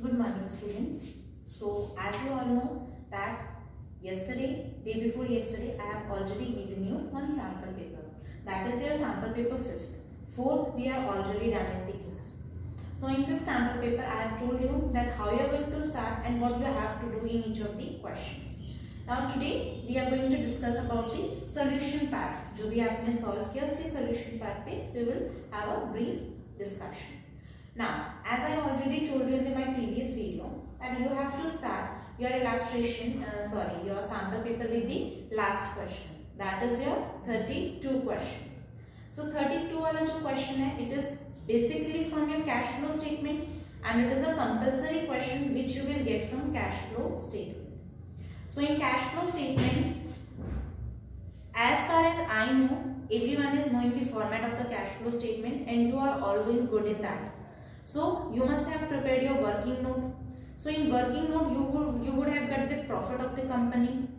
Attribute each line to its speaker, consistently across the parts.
Speaker 1: Good morning, students. So, as you all know that day before yesterday, I have already given you one sample paper. That is your sample paper 5th. 4th, we are already done in the class. So, in 5th sample paper, I have told you that how you are going to start and what you have to do in each of the questions. Now, today we are going to discuss about the solution part. जो भी आपने solve किया उसके solution part पे we will have a brief discussion. Now, as I already told you in my previous video, that you have to start your your sample paper with the last question. That is your 32 question. So 32 वाला जो question है, it is basically from your cash flow statement and it is a compulsory question which you will get from cash flow statement. So in cash flow statement, as far as I know, everyone is knowing the format of the cash flow statement and you are all doing good in that. So you must have prepared your working note. So in working note you would have got the profit of the company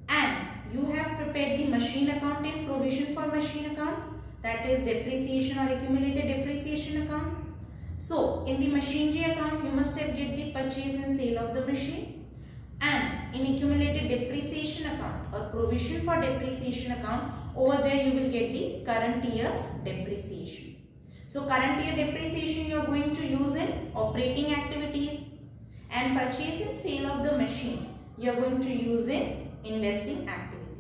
Speaker 1: and you have prepared the machine account and provision for machine account, that is depreciation or accumulated depreciation account. So in the machinery account you must have get the purchase and sale of the machine, and in accumulated depreciation account or provision for depreciation account, over there you will get the current year's depreciation. So current year depreciation you are going to use in operating activities, and purchase and sale of the machine you are going to use in investing activity.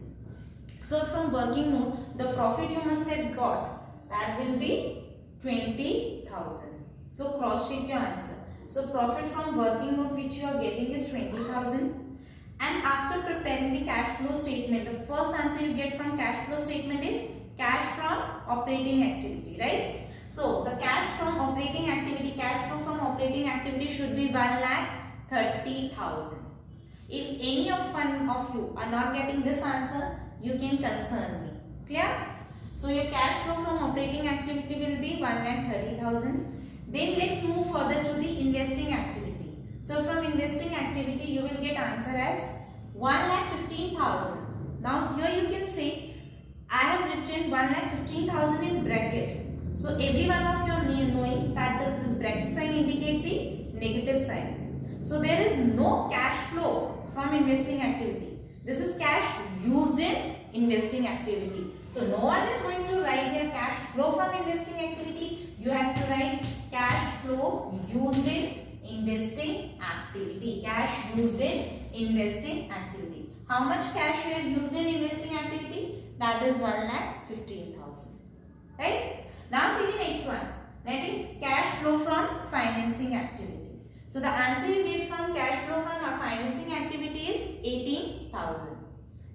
Speaker 1: So from working note, the profit you must have got, that will be 20,000. So cross check your answer. So profit from working note which you are getting is 20,000, and after preparing the cash flow statement, the first answer you get from cash flow statement is cash from operating activity, right? So the cash from operating activity, cash flow from operating activity should be 1,30,000. If any of one of you are not getting this answer, you can concern me. Clear? So your cash flow from operating activity will be 1,30,000. Then let's move further to the investing activity. So from investing activity you will get answer as 1,15,000. Now here you can say I have written 1,15,000 in bracket. So every one of you are knowing that this bracket sign indicate the negative sign. So there is no cash flow from investing activity. This is cash used in investing activity. So no one is going to write here cash flow from investing activity. You have to write cash flow used in investing activity. Cash used in investing activity. How much cash you have used in investing activity? That is 1,15,000. Right? Now see the next one. That is cash flow from financing activity. So the answer you get from cash flow from financing activity is 18,000.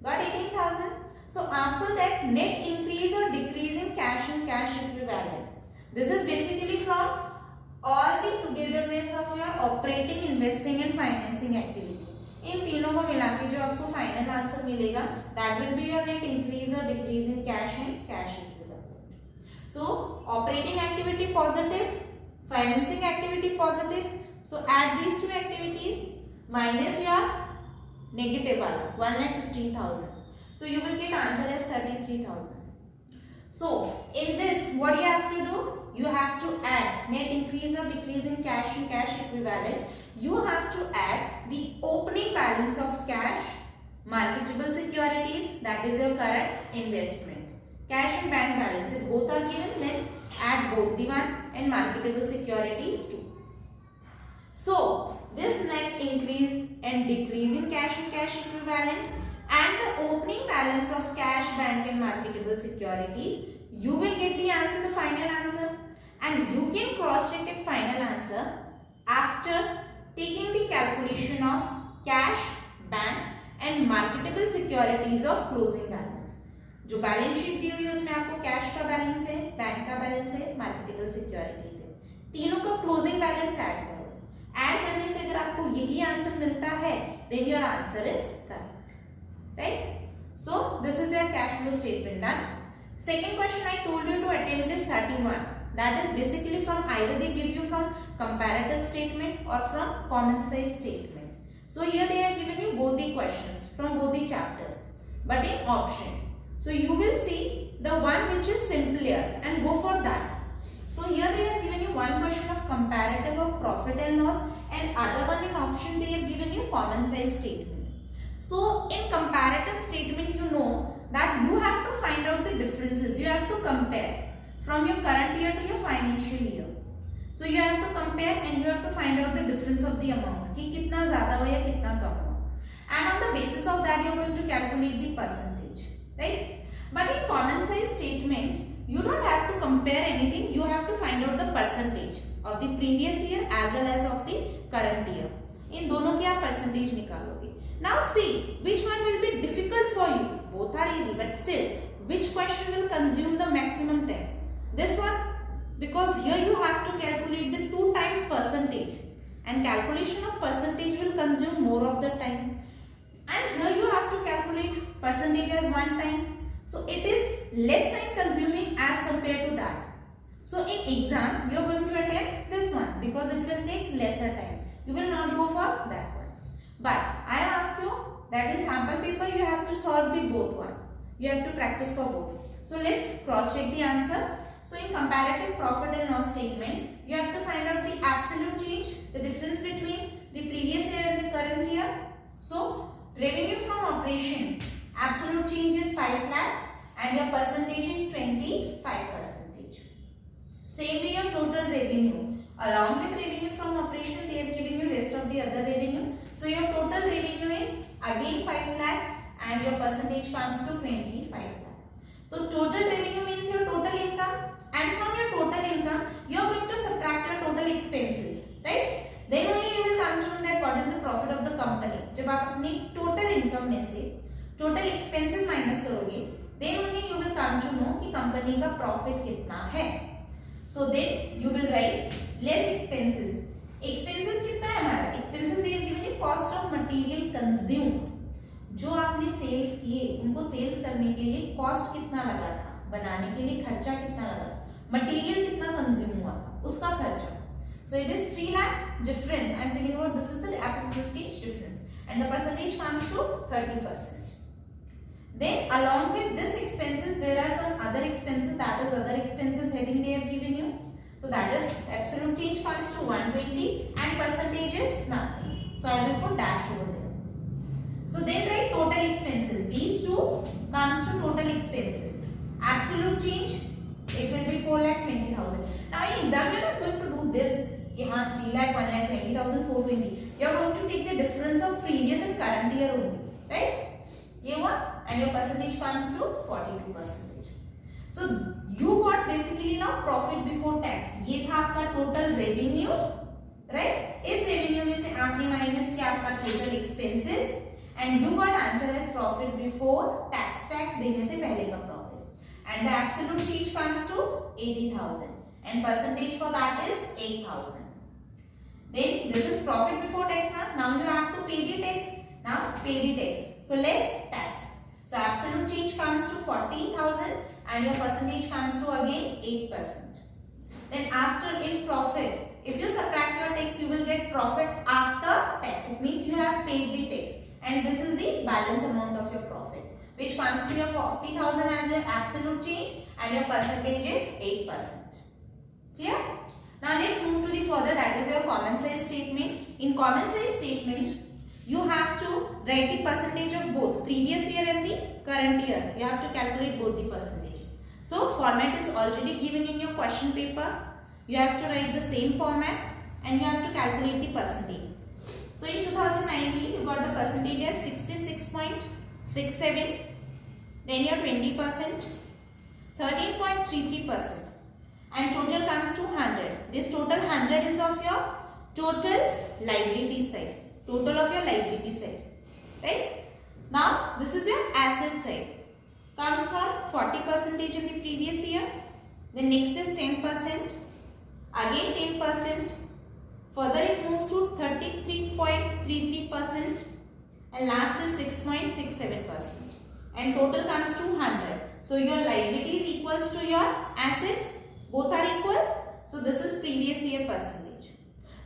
Speaker 1: Got 18,000? So after that, net increase or decrease in cash and cash equivalent. This is basically from all the togetherness of your operating, investing and financing activity. इन तीनों को मिला के जो आपको final answer मिलेगा, that will be your net increase or decrease in cash and cash equivalent. So operating activity positive, financing activity positive. So add these two activities minus your negative one, 1,15,000. So you will get answer as 33,000. So in this, what you have to do? You have to add net increase or decrease in cash and cash equivalent. You have to add the opening balance of cash, marketable securities, that is your current investment. Cash and bank balance, if both are given, then add both the one and marketable securities too. So this net increase and decrease in cash and cash equivalent and the opening balance of cash, bank and marketable securities, you will get the answer, the final answer, and you can cross check the final answer after taking the calculation of cash, bank and marketable securities of closing balance. जो balance sheet दी हुई है उसमें आपको cash का balance है, bank का balance है, marketable securities है, तीनों का क्लोजिंग बैलेंस ऐड करो. ऐड करने से अगर आपको यही आंसर मिलता है then your answer is correct. Right? So this is your cash flow statement done. Second question I told you to attempt is 31. That is basically from either they give you from comparative statement or from common size statement. So here they have given you both the questions from both the chapters, but in option. So you will see the one which is simpler and go for that. So here they have given you one question of comparative of profit and loss, and other one in option they have given you common size statement. So in comparative statement, you know that you have to find out the differences. You have to compare from your current year to your financial year. So you have to compare and you have to find out the difference of the amount कि कितना ज़्यादा हुआ या कितना कम हुआ. And on the basis of that you are going to calculate the percentage, right? But in common size statement, you don't have to compare anything. You have to find out the percentage of the previous year as well as of the current year. इन दोनों की आप percentage निकालोगे. Now see which one will be difficult for you. Both are easy, but still, which question will consume the maximum time? This one, because here you have to calculate the 2 times percentage, and calculation of percentage will consume more of the time. And here you have to calculate percentage as 1 time. So it is less time consuming as compared to that. So in exam, you are going to attempt this one because it will take lesser time. You will not go for that one. But I ask you that in sample paper you have to solve the both one. You have to practice for both. So let's cross check the answer. So in comparative profit and loss statement, you have to find out the absolute change, the difference between the previous year and the current year. So revenue from operation, absolute change is 5 lakh and your percentage is 25%. Same way your total revenue. Along with revenue from operation, they have given you rest of the other revenue. So your total revenue is again 5 lakh and your percentage comes to 25 lakh. So total revenue means your total income, and from your total income you are going to subtract your total expenses, right? Then only you will come to know that what is the profit of the company. जब आप अपनी total income में से total expenses minus करोगे, then only you will come to know कि company का profit कितना है. So then you will write less expenses. Expenses कितना है हमारा? Expenses they have given you cost of material consumed. जो आपने सेल्स किए उनको सेल्स करने के लिए कॉस्ट कितना लगा था, बनाने के लिए खर्चा कितना लगा था, मटेरियल कितना कंज्यूम हुआ था, उसका खर्चा. So it is 3 lakh difference. I am telling you about this is the absolute change difference, and the percentage comes to 30%. Then along with this expenses there are some other expenses, that is other expenses heading they have given you. So that is absolute change comes to 120 and percentage is nothing. So I will put dash over there. So then write total expenses. These two comes to total expenses. Absolute change, it will be 4,20,000. Now in exam you are not going to do this. यहाँ 3 lakh, 1 lakh, 20,000, 420. You are going to take the difference of previous and current year only, right? ये हुआ, and your percentage comes to 42%. So you got basically now profit before tax. ये था आपका total revenue, right? इस revenue में से आपने minus किया आपका total expenses, and you got answer as profit before tax. Tax देने से पहले का profit, and the absolute change comes to 80,000, and percentage for that is 8,000. Then this is profit before tax. Now you have to pay the tax. Now pay the tax. So less tax. So absolute change comes to 14,000 and your percentage comes to again 8%. Then after in profit, if you subtract your tax, you will get profit after tax. It means you have paid the tax, and this is the balance amount of your profit, which comes to your 40,000 as your absolute change, and your percentage is 8%. Clear? Now let's move to the further, that is your common size statement. In common size statement, you have to write the percentage of both previous year and the current year. You have to calculate both the percentage. So format is already given in your question paper. You have to write the same format and you have to calculate the percentage. So in 2019 you got the percentage as 66.67, then your 20%, 13.33%, and total comes to 100. This total 100 is of your total liability side. Total of your liability side, right? Now this is your asset side. Comes from 40% in the previous year. Then next is 10%. Again 10%. Further it moves to 33.33%. And last is 6.67%. And total comes to 100. So your liabilities equals to your assets. Both are equal. So this is previous year percentage.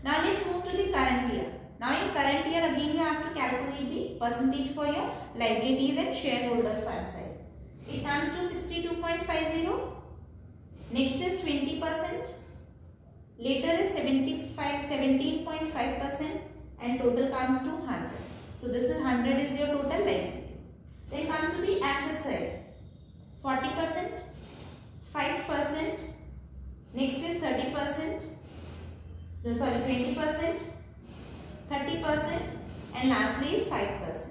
Speaker 1: Now let's move to the current year. Now in current year again you have to calculate the percentage for your liabilities and shareholders fund side. It comes to 62.50. Next is 20%. later is 17.5% and total comes to 100. So this is 100 is your total liability. Then come to the asset side. 40%, 5%, next is 30%, sorry 20%, 30% and lastly is 5%.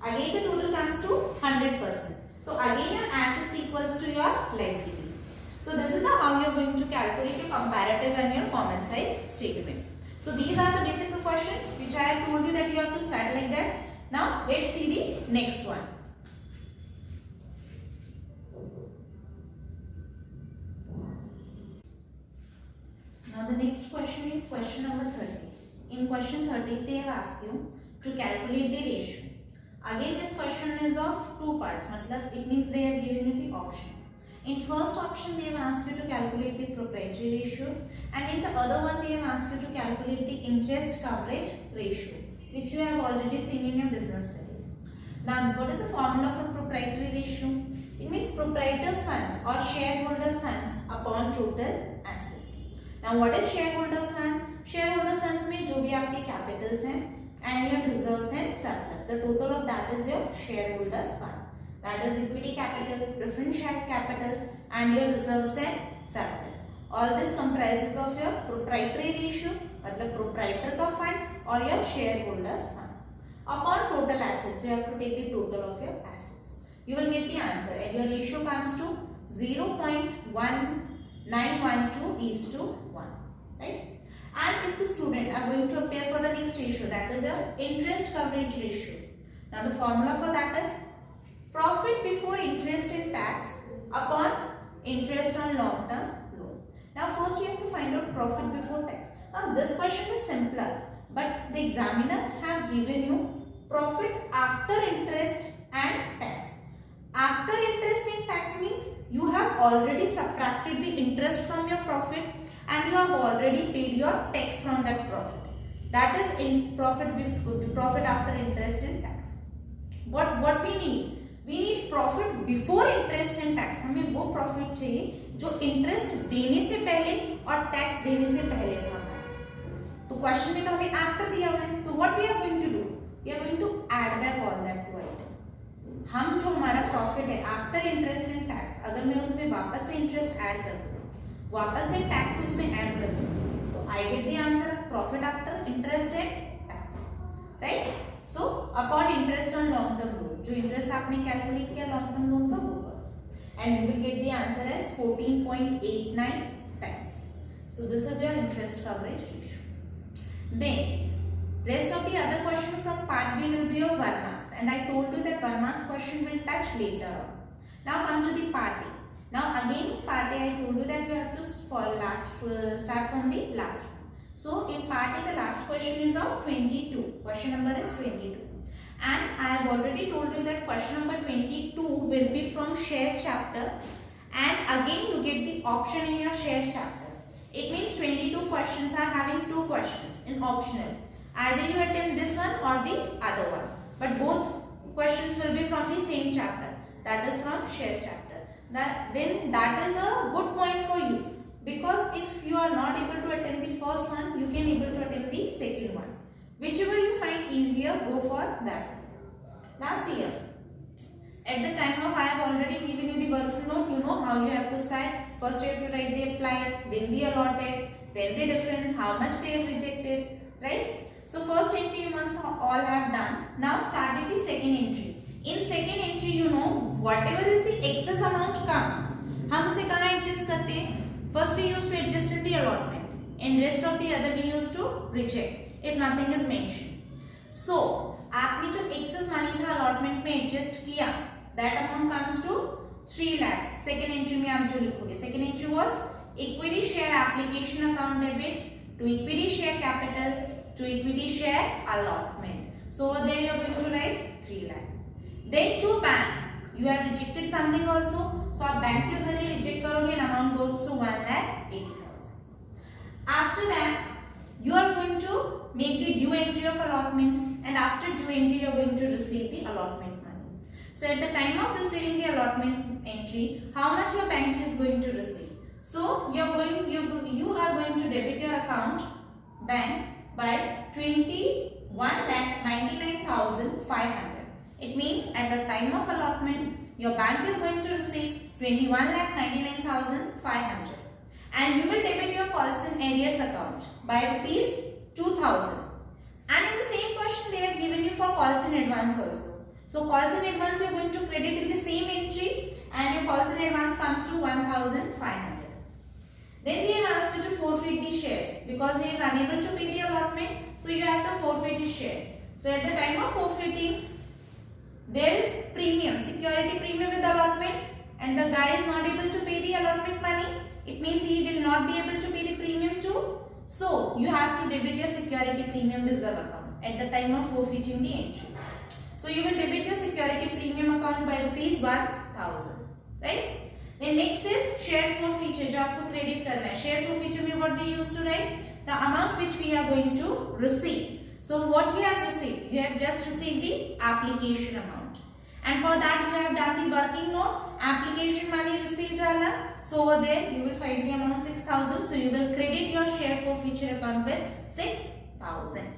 Speaker 1: Again the total comes to 100%. So again your assets equals to your liabilities. So this is how you are going to calculate your comparative and your common size statement. So these are the basic questions which I have told you that you have to start like that. Now let's see the next one. Now the next question is question number 30. In question 30 they have asked you to calculate the ratio. Again this question is of two parts. It means they have given you the option. In first option they have asked you to calculate the proprietary ratio, and in the other one they have asked you to calculate the interest coverage ratio, which you have already seen in your business studies. Now what is the formula for proprietary ratio? It means proprietors funds or shareholders funds upon total assets. Now what is shareholders fund? Shareholders funds में जो भी आपके capitals हैं and your reserves and surplus, the total of that is your shareholders fund. That is equity capital, preference share capital and your reserves and surplus. All this comprises of your proprietary ratio, मतलब proprietor का fund or your shareholders fund. Upon total assets, you have to take the total of your assets. You will get the answer and your ratio comes to 0.1912:1, right? And if the student are going to appear for the next ratio, that is your interest coverage ratio. Now the formula for that is profit before interest and tax upon interest on long term loan. Now first you have to find out profit before tax. Now this question is simpler, but the examiner have given you profit after interest and tax. After interest and tax means you have already subtracted the interest from your profit and you have already paid your tax from that profit. That is in profit after interest and tax. What we need? We need profit before interest and tax. हमें वो profit चाहिए जो interest देने से पहले और tax देने से पहले था. तो question में तो हमें after दिया हुआ है. तो what we are going to do? We are going to add back all that to item. हम जो हमारा profit है after interest and tax, अगर मैं उसमें वापस से interest add कर दूँ, वापस से tax उसमें add कर दूँ, तो I get the answer profit after interest and tax, right? So upon interest on long term loan, जो interest आपने calculate किया long term loan का होगा, and you will get the answer as 14.89 times. So this is your interest coverage ratio. Then rest of the other question from part B will be of 1 marks, and I told you that 1 marks question will touch later on. Now come to the part A. Now again in part A I told you that you have to start from the last one. So in part A the last question is of 22. Question number is 22. And I have already told you that question number 22 will be from shares chapter, and again you get the option in your shares chapter. It means 22 questions are having 2 questions in optional. Either you attempt this one or the other one. But both questions will be from the same chapter. That is from shares chapter. Then that is a good point for you. Because if you are not able to attend the first one, you can able to attend the second one. Whichever you find easier, go for that. Now see here. At the time of I have already given you the working note, you know how you have to start. First you have to write the applied, then the allotted, then the difference, how much they have rejected, right? So first entry you must all have done. Now start with the second entry. In second entry you know whatever is the excess amount comes, हम उसे कहाँ adjust करते हैं? First we used to adjust in the allotment, and rest of the other we used to reject if nothing is mentioned. So आपने जो excess money था allotment में adjust किया, that amount comes to 3 lakh. Second entry में आप जो लिखोगे, second entry was equity share application account debit to equity share capital to equity share allotment. So there you are going to write 3 lakh. Then to bank, you have rejected something also. So आप bank के जरिए reject करोगे and amount goes to 1,80,000. After that, you are going to make the due entry of allotment, and after due entry you are going to receive the allotment money. So at the time of receiving the allotment entry, how much your bank is going to receive? So you are going to debit your account bank by 21,99,500. It means at the time of allotment, your bank is going to receive 21,99,500, and you will debit your calls in arrears account by rupees 2,000. And in the same question, they have given you for calls in advance also. So calls in advance you are going to credit in the same entry, and your calls in advance comes to 1,500. Then they have asked you to forfeit the shares because he is unable to pay the allotment. So you have to forfeit the shares. So at the time of forfeiting, there is premium, security premium with allotment, and the guy is not able to pay the allotment money. It means he will not be able to pay the premium too. So you have to debit your security premium reserve account at the time of forfeiting the entry. So you will debit your security premium account by rupees 1,000, right? Then next is share forfeiture, जो आपको credit करना है. Share forfeiture में what we used to write? The amount which we are going to receive. So what you have received? You have just received the application amount, and for that you have done the working note, application money received wala. So over there you will find the amount 6,000. So you will credit your share forfeiture account with 6,000.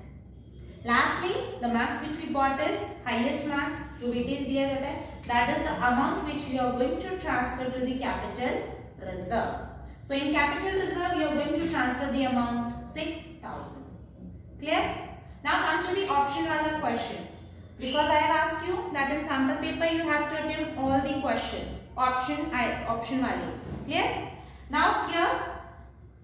Speaker 1: Lastly, the marks which we got is highest marks जो weightage दिया जाता है. That is the amount which you are going to transfer to the capital reserve. So in capital reserve you are going to transfer the amount 6,000. Clear? Now come to the option wala question. Because I have asked you that in sample paper you have to attempt all the questions. Option wali. Clear? Now here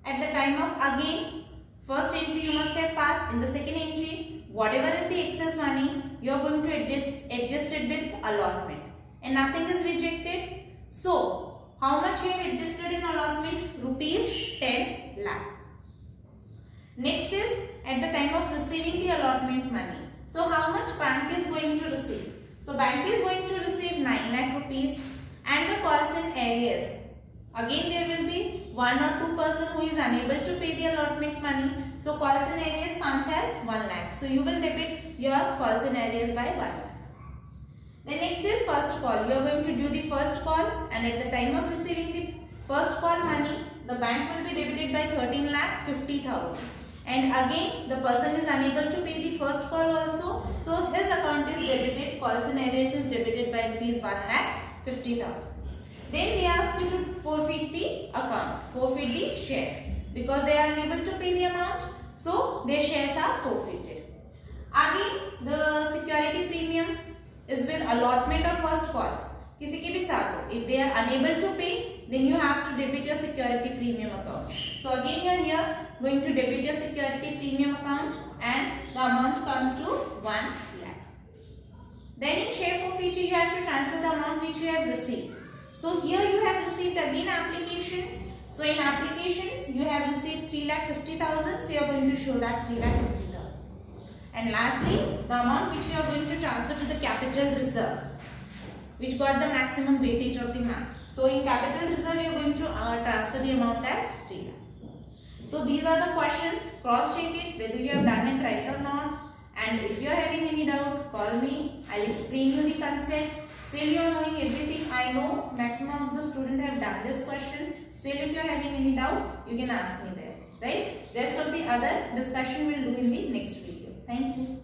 Speaker 1: at the time of again first entry you must have passed. In the second entry, whatever is the excess money, you are going to adjust it with allotment, and nothing is rejected. So how much you have adjusted in allotment? Rupees 10 lakh. Next is at the time of receiving the allotment money. So how much bank is going to receive? So bank is going to receive 9 lakh rupees, and the calls in arrears. Again there will be 1 or 2 person who is unable to pay the allotment money. So calls in arrears comes as 1 lakh. So you will debit your calls in arrears by 1 lakh. The next is first call. You are going to do the first call, and at the time of receiving the first call money, the bank will be debited by 13 lakh 50,000. And again the person is unable to pay the first call also. So his account is debited, calls in arrears is debited by rupees 1 lakh 50,000. Then they ask you to forfeit the account, forfeit the shares, because they are unable to pay the amount. So their shares are forfeited. Again the security premium is with allotment or first call. किसी के भी साथ हो. If they are unable to pay, then you have to debit your security premium account. So again you are here going to debit your security premium account, and the amount comes to 1 lakh. Then in share forfeiture you have to transfer the amount which you have received. So here you have received again application. So in application you have received 3,50,000. So you are going to show that 3,50,000. And lastly the amount which you are going to transfer to the capital reserve, which got the maximum weightage of the marks. So in capital reserve you are going to transfer the amount as 3 lakh. So these are the questions. Cross check it whether you have done it right or not. And if you are having any doubt, call me. I'll explain you the concept. Still you are knowing everything. I know maximum of the students have done this question. Still if you are having any doubt, you can ask me there. Right? Rest of the other discussion we'll do in the next video. Thank you.